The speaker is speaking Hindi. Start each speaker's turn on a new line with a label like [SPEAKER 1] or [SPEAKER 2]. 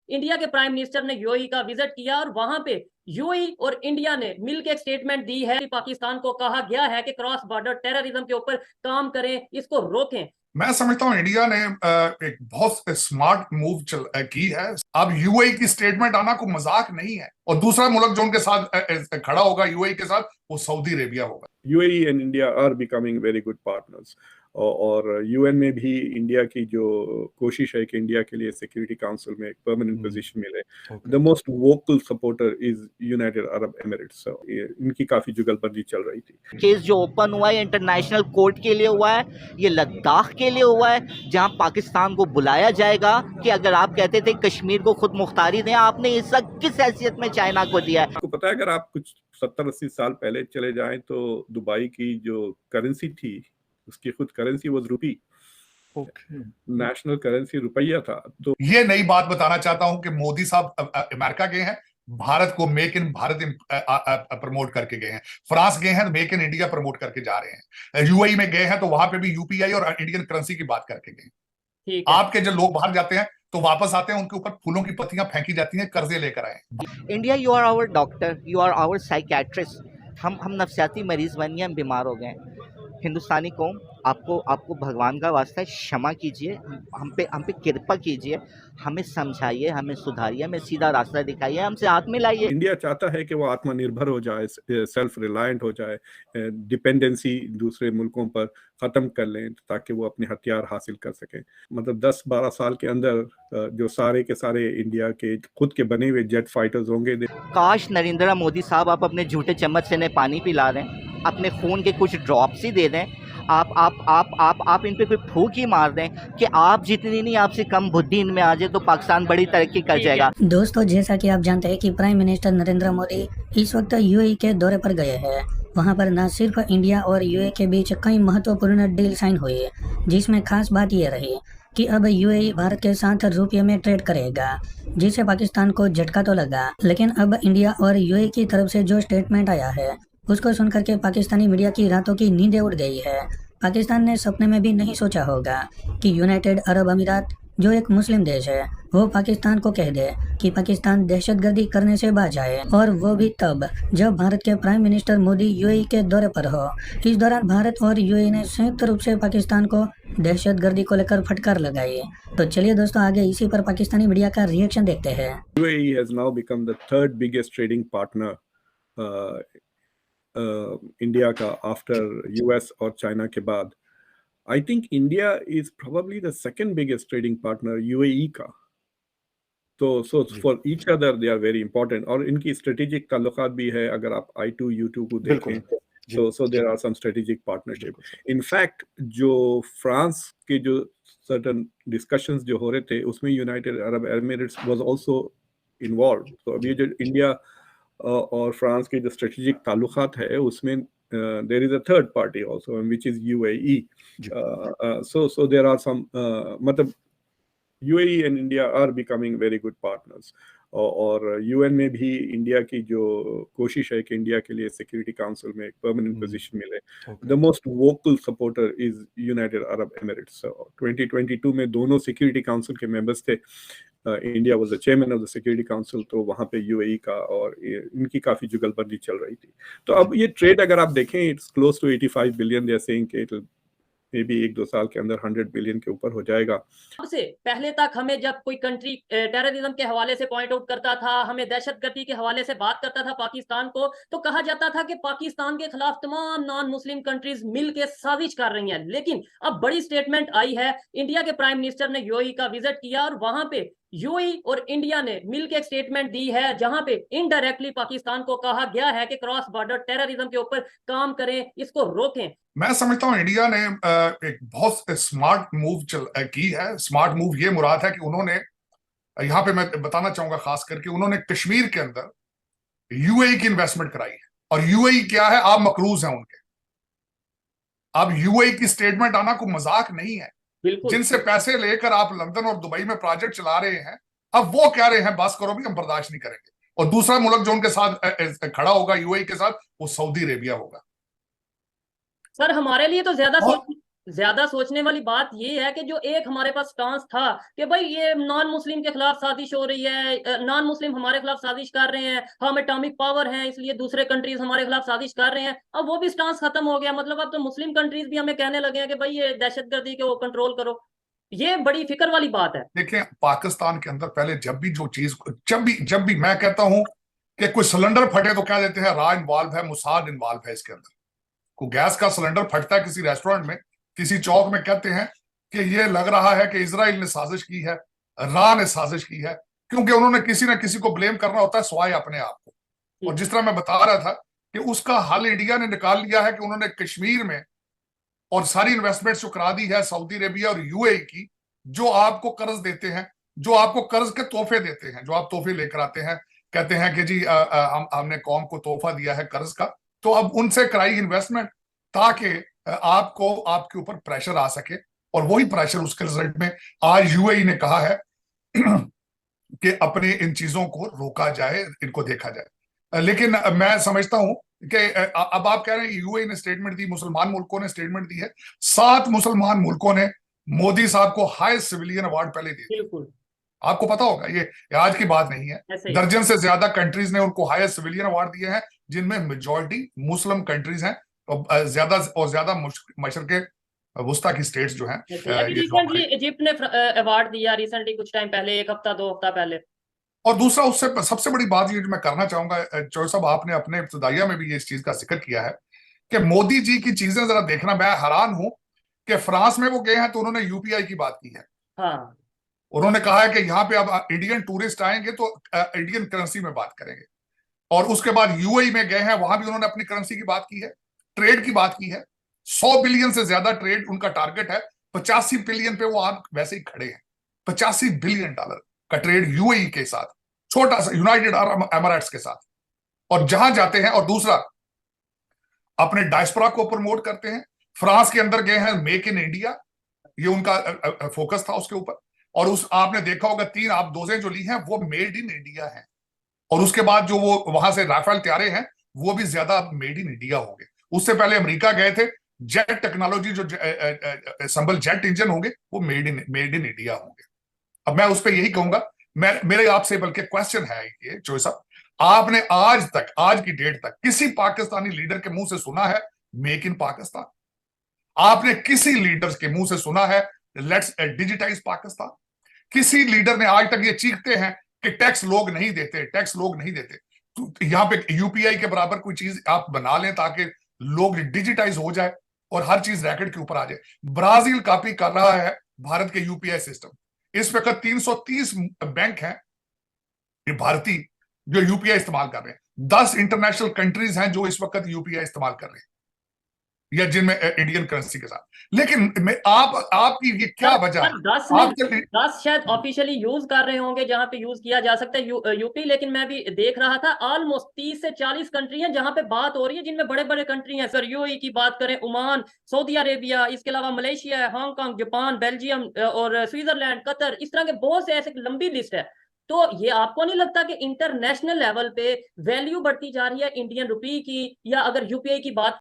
[SPEAKER 1] इंडिया के प्राइम मिनिस्टर ने यूएई का विजिट किया और वहां पे यूएई और इंडिया ने मिलकर एक स्टेटमेंट दी है कि पाकिस्तान को कहा गया है कि क्रॉस बॉर्डर टेररिज्म के ऊपर काम करें, इसको रोकें।
[SPEAKER 2] मैं समझता हूं इंडिया ने एक बहुत स्मार्ट मूव की है। अब यूएई की स्टेटमेंट आना कोई मजाक नहीं है, और दूसरा मुल्क जो उनके साथ खड़ा होगा यूएई के साथ, वो सऊदी अरेबिया होगा।
[SPEAKER 3] UAE and India are becoming very good partners, और यूएन में भी इंडिया की जो कोशिश है कि इंडिया के लिए सिक्योरिटी काउंसिल में एक परमानेंट पोजीशन मिले, the most vocal supporter is United Arab Emirates. इनकी काफी जुगलबंदी चल रही थी।
[SPEAKER 4] केस जो ओपन हुआ है इंटरनेशनल कोर्ट के लिए हुआ है, ये लद्दाख के लिए हुआ है, जहां पाकिस्तान को बुलाया जाएगा कि अगर आप कहते थे कश्मीर को खुद मुख्तारी दें, आपने इस वक्त किस हैसियत में चाइना को दिया है?
[SPEAKER 3] आपको पता है, अगर आप कुछ 70-80 साल पहले चले जाएं तो दुबई की जो करेंसी थी, उसकी खुद currency was rupee. National currency रुपया था। तो
[SPEAKER 2] ये नई बात बताना चाहता हूं कि मोदी साहब अमेरिका गए हैं, भारत को मेक इन भारत प्रमोट करके गए हैं। फ्रांस गए हैं, मेक इन इंडिया प्रमोट करके जा रहे हैं। यूएई में गए हैं तो वहां पे भी यूपीआई और इंडियन करेंसी की बात करके गए। आपके जो लोग बाहर जाते हैं तो वापस आते हैं, उनके ऊपर फूलों की पत्तियां फेंकी जाती हैं, कर्जे लेकर आए।
[SPEAKER 4] India, you are our doctor, you are our psychiatrist. हम नफ्सियाती मरीज बन गए, हम बीमार हो गए। हिंदुस्तानी कौम, आपको भगवान का वास्ता है, क्षमा कीजिए, हम पे कृपा कीजिए, हमें समझाइए, हमें सुधारिए, हमें सीधा रास्ता दिखाइए, हमसे हाथ मिलाइए।
[SPEAKER 3] इंडिया चाहता है कि वो आत्मनिर्भर हो जाए, सेल्फ रिलायंट हो जाए, डिपेंडेंसी दूसरे मुल्कों पर खत्म कर लें ताकि वो अपने हथियार हासिल कर सकें। मतलब 10-12 साल के अंदर जो सारे के सारे इंडिया के खुद के बने हुए जेट फाइटर्स होंगे।
[SPEAKER 4] काश नरेंद्र मोदी साहब आप अपने झूठे चम्मच से ने पानी पिला दें, अपने खून के कुछ ड्रॉप्स ही दे दें, आप इन पे कोई फूंक ही मार दें कि आप जितनी नहीं, आपसे कम बुद्धि इनमें आ जाए तो पाकिस्तान बड़ी तरक्की कर जाएगा।
[SPEAKER 5] दोस्तों, जैसा कि आप जानते हैं कि प्राइम मिनिस्टर नरेंद्र मोदी इस वक्त यूएई के दौरे पर गए हैं। वहां पर न सिर्फ इंडिया और यूएई के बीच कई महत्वपूर्ण डील साइन हुई, जिसमें खास बात यह रही कि अब यूएई भारत के साथ रुपये में ट्रेड करेगा, जिससे पाकिस्तान को झटका तो लगा। लेकिन अब इंडिया और यूएई की तरफ से जो स्टेटमेंट आया है, उसको सुनकर के पाकिस्तानी मीडिया की रातों की नींदें उड़ गई है। पाकिस्तान ने सपने में भी नहीं सोचा होगा कि यूनाइटेड अरब अमीरात, जो एक मुस्लिम देश है, वो पाकिस्तान को कह दे कि पाकिस्तान दहशतगर्दी करने से बाज जाए, और वो भी तब जब भारत के प्राइम मिनिस्टर मोदी यूएई के दौरे पर हो। इस दौरान भारत और यूएई ने संयुक्त रूप से पाकिस्तान को दहशतगर्दी को लेकर फटकार लगाई। तो चलिए दोस्तों, आगे इसी पर पाकिस्तानी मीडिया का रिएक्शन देखते हैं।
[SPEAKER 3] UAE has now become the third biggest trading partner India का आफ्टर यूएस और चाइना के बाद। I think India is probably the second biggest trading partner UAE का। तो so for each other they are very important, और इनकी स्ट्रेटेजिक ताल्लुकात भी है। अगर आप I2U2 को देखें so there are some strategic partnership. In fact, जो फ्रांस के जो certain discussions जो हो रहे थे, उसमें United Arab Emirates was also involved. तो अभी जो इंडिया और फ्रांस के जो स्ट्रेटेजिक ताल्लुकात है, उसमें there is a third party also, which is UAE. So there are some मतलब UAE and India are becoming very good partners. और यूएन में भी इंडिया की जो कोशिश है कि इंडिया के लिए सिक्योरिटी काउंसिल में एक परमानेंट पोजीशन मिले, the most vocal supporter is United Arab Emirates. 2022 में दोनों सिक्योरिटी काउंसिल के मेंबर्स थे। India was the chairman of the security council, तो वहां पे यूएई का और इनकी काफी जुगलबंदी चल रही थी। तो अब ये ट्रेड अगर आप देखें, it's close to 85 billion. They are saying कि इट मे बी 1-2 साल के अंदर 100 बिलियन के ऊपर हो जाएगा।
[SPEAKER 1] सबसे पहले तक हमें जब कोई कंट्री टेररिज्म के हवाले से पॉइंट आउट करता था, हमें दहशतगर्दी के हवाले से बात करता था पाकिस्तान को, तो कहा जाता था कि पाकिस्तान के खिलाफ तमाम नॉन मुस्लिम कंट्रीज मिलकर साजिश कर रही हैं। लेकिन अब बड़ी स्टेटमेंट आई है, इंडिया के प्राइम मिनिस्टर ने यूएई का विजिट किया और वहां पे यूएई और इंडिया ने मिलकर एक स्टेटमेंट दी है, जहां पे इनडायरेक्टली पाकिस्तान को कहा गया है कि क्रॉस बॉर्डर टेररिज्म के ऊपर काम करें, इसको रोकें।
[SPEAKER 2] मैं समझता हूं इंडिया ने एक बहुत स्मार्ट मूव की है। स्मार्ट मूव ये मुराद है कि उन्होंने, यहां पे मैं बताना चाहूंगा खास करके, उन्होंने कश्मीर के अंदर यूएई की इन्वेस्टमेंट कराई है। और यूएई क्या है, आप मकरूज हैं उनके। अब यूएई की स्टेटमेंट आना कोई मजाक नहीं है। जिनसे पैसे लेकर आप लंदन और दुबई में प्रोजेक्ट चला रहे हैं, अब वो कह रहे हैं बस करो भी, हम बर्दाश्त नहीं करेंगे। और दूसरा मुल्क जो उनके साथ खड़ा होगा यूएई के साथ, वो सऊदी अरेबिया होगा।
[SPEAKER 1] सर हमारे लिए तो ज्यादा सोचने वाली बात ये है कि जो एक हमारे पास स्टांस था कि भाई ये नॉन मुस्लिम के खिलाफ साजिश हो रही है, नॉन मुस्लिम हमारे खिलाफ साजिश कर रहे हैं, हम एटॉमिक पावर हैं इसलिए दूसरे कंट्रीज हमारे खिलाफ साजिश कर रहे हैं, अब वो भी स्टांस खत्म हो गया। मतलब अब तो मुस्लिम कंट्रीज भी हमें कहने लगे हैं कि भाई ये दहशतगर्दी को कंट्रोल करो। ये बड़ी फिक्र वाली बात है।
[SPEAKER 2] देखिए, पाकिस्तान के अंदर पहले जब भी जो चीज, जब भी मैं कहता हूं कि कोई सिलेंडर फटे तो क्या देते हैं, रा इन्वॉल्व है, मुसाद इन्वॉल्व है इसके अंदर। कोई गैस का सिलेंडर फटता है किसी रेस्टोरेंट में, किसी चौक में, कहते हैं कि ये लग रहा है कि इजराइल ने साजिश की है, रा ने साजिश की है, क्योंकि उन्होंने किसी ना किसी को ब्लेम करना होता है सिवाय अपने आप को। और जिस तरह मैं बता रहा था कि उसका हल इंडिया ने निकाल लिया है कि उन्होंने कश्मीर में और सारी इन्वेस्टमेंट्स जो करा दी है सऊदी अरेबिया और यूएई की, जो आपको कर्ज देते हैं, जो आपको कर्ज के तोहफे देते हैं, जो आप तोहफे लेकर आते हैं, कहते हैं कि जी हमने कौम को तोहफा दिया है कर्ज का, तो अब उनसे कराई इन्वेस्टमेंट ताकि आपको आपके ऊपर प्रेशर आ सके। और वही प्रेशर उसके रिजल्ट में आज यूएई ने कहा है कि अपने इन चीजों को रोका जाए, इनको देखा जाए। लेकिन मैं समझता हूं कि अब आप कह रहे हैं यूएई ने स्टेटमेंट दी, मुसलमान मुल्कों ने स्टेटमेंट दी है। 7 मुसलमान मुल्कों ने मोदी साहब को हाईएस्ट सिविलियन अवार्ड पहले दिए।
[SPEAKER 1] बिल्कुल,
[SPEAKER 2] आपको पता होगा, ये आज की बात नहीं है, दर्जन से ज्यादा कंट्रीज ने उनको हाईएस्ट सिविलियन अवार्ड दिए हैं, जिनमें मेजॉरिटी मुस्लिम कंट्रीज हैं और ज्यादा मशरके वुस्ता की स्टेट्स जो हैं।
[SPEAKER 1] रिसेंटली इजिप्ट ने अवार्ड दिया, रिसेंटली कुछ टाइम पहले, 1 हफ्ता 2 हफ्ता पहले।
[SPEAKER 2] और दूसरा, उससे सबसे बड़ी बात ये जो मैं करना चाहूंगा, चौधरी साहब आपने अपने इब्तिदाइया में भी ये इस चीज का जिक्र किया है कि मोदी जी की चीजें जरा देखना। मैं हैरान हूं कि फ्रांस में वो गए हैं तो उन्होंने यूपीआई की बात की है।
[SPEAKER 1] हाँ,
[SPEAKER 2] उन्होंने कहा है कि यहाँ पे अब इंडियन टूरिस्ट आएंगे तो इंडियन करेंसी में बात करेंगे। और उसके बाद यूएई में गए हैं, वहां भी उन्होंने अपनी करेंसी की बात की है, ट्रेड की बात की है। 100 बिलियन से ज्यादा ट्रेड उनका टारगेट है। 85 बिलियन पे वो आज वैसे ही खड़े हैं। 85 बिलियन डॉलर का ट्रेड यूएई के साथ, छोटा सा यूनाइटेड अरब एमिरेट्स के साथ, और जहां जाते हैं। और दूसरा, अपने डायस्पोरा को प्रमोट करते हैं। फ्रांस के अंदर गए हैं, मेक इन इंडिया, ये उनका फोकस था उसके ऊपर। और उस आपने देखा होगा 3 आप डोजें जो ली हैं वो मेड इन इंडिया हैं। और उसके बाद जो वो वहां से राफेल तैयारे हैं वो भी ज्यादा मेड इन इंडिया होंगे। उससे पहले अमेरिका गए थे, जेट टेक्नोलॉजी जो संबल जेट इंजन होंगे वो मेड इन इंडिया होंगे। अब मैं उस पर यही कहूंगा, मेरे आपसे बल्कि क्वेश्चन है ये चौधरी साहब, आपने आज तक, आज की डेट तक किसी पाकिस्तानी लीडर के मुंह से सुना है मेक इन पाकिस्तान? आपने किसी लीडर के मुंह से सुना है लेट्स डिजिटाइज पाकिस्तान? किसी लीडर ने आज तक ये चीखते हैं कि टैक्स लोग नहीं देते, टैक्स लोग नहीं देते, तो यहां पे यूपीआई के बराबर कोई चीज आप बना लें ताकि लोग डिजिटाइज हो जाए और हर चीज रैकेट के ऊपर आ जाए। ब्राजील कॉपी कर रहा है भारत के यूपीआई सिस्टम। इस वक्त 330 बैंक हैं ये भारतीय जो यूपीआई इस्तेमाल कर रहे हैं। 10 इंटरनेशनल कंट्रीज हैं जो इस वक्त यूपीआई इस्तेमाल कर रहे हैं, या जिनमें इंडियन करेंसी के साथ। लेकिन आपकी ये क्या वजह है?
[SPEAKER 1] 10 शायद ऑफिशियली यूज कर रहे होंगे जहां पे यूज किया जा सकता है यूपी, लेकिन मैं भी देख रहा था ऑलमोस्ट 30 से 40 कंट्री हैं जहां पे बात हो रही है, जिनमें बड़े बड़े कंट्री हैं। सर यूएई की बात करें, ओमान, सऊदी अरेबिया, इसके अलावा मलेशिया है, हांगकांग, जापान, बेल्जियम और स्विट्जरलैंड, कतर, इस तरह के बहुत से ऐसे लंबी लिस्ट है। तो ये आपको नहीं लगता कि इंटरनेशनल लेवल पे वैल्यू बढ़ती जा रही है इंडियन रुपी की? या अगर यूपीआई की बात